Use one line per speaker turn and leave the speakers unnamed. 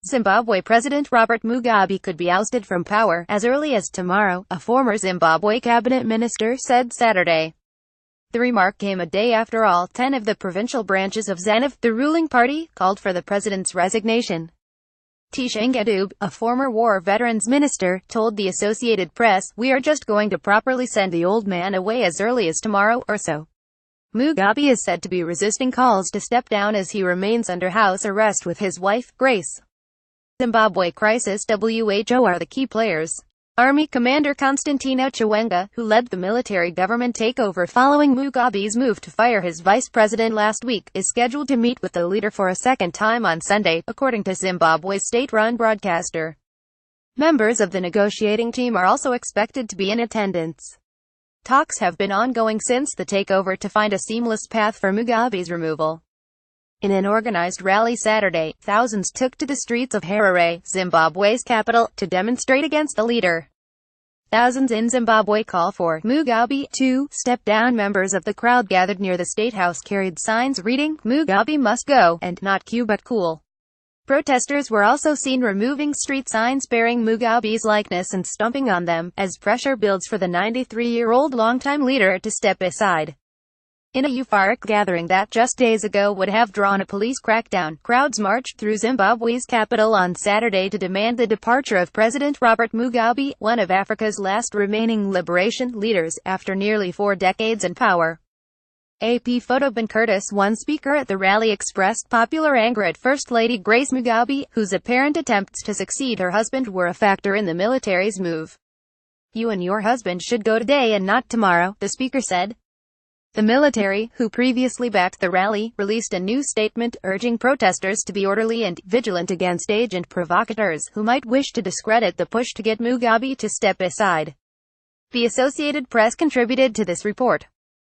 Zimbabwe President Robert Mugabe could be ousted from power as early as tomorrow, a former Zimbabwe Cabinet minister said Saturday. The remark came a day after all 10 of the provincial branches of ZanuPF, the ruling party, called for the president's resignation. Tshinga Dube, a former war veterans minister, told the Associated Press, "We are just going to properly send the old man away as early as tomorrow or so." Mugabe is said to be resisting calls to step down as he remains under house arrest with his wife, Grace. Zimbabwe crisis WHO are the key players. Army Commander Constantino Chiwenga, who led the military government takeover following Mugabe's move to fire his vice president last week, is scheduled to meet with the leader for a second time on Sunday, according to Zimbabwe's state-run broadcaster. Members of the negotiating team are also expected to be in attendance. Talks have been ongoing since the takeover to find a seamless path for Mugabe's removal. In an organized rally Saturday, thousands took to the streets of Harare, Zimbabwe's capital, to demonstrate against the leader. Thousands in Zimbabwe call for Mugabe to step down. Members of the crowd gathered near the State House carried signs reading, "Mugabe must go," and "Not Q but cool." Protesters were also seen removing street signs bearing Mugabe's likeness and stomping on them, as pressure builds for the 93-year-old longtime leader to step aside. In a euphoric gathering that just days ago would have drawn a police crackdown, crowds marched through Zimbabwe's capital on Saturday to demand the departure of President Robert Mugabe, one of Africa's last remaining liberation leaders, after nearly 4 decades in power. AP photo. Ben Curtis, one speaker at the rally, expressed popular anger at First Lady Grace Mugabe, whose apparent attempts to succeed her husband were a factor in the military's move. "You and your husband should go today and not tomorrow," the speaker said. The military, who previously backed the rally, released a new statement urging protesters to be orderly and vigilant against agent provocateurs who might wish to discredit the push to get Mugabe to step aside. The Associated Press contributed to this report.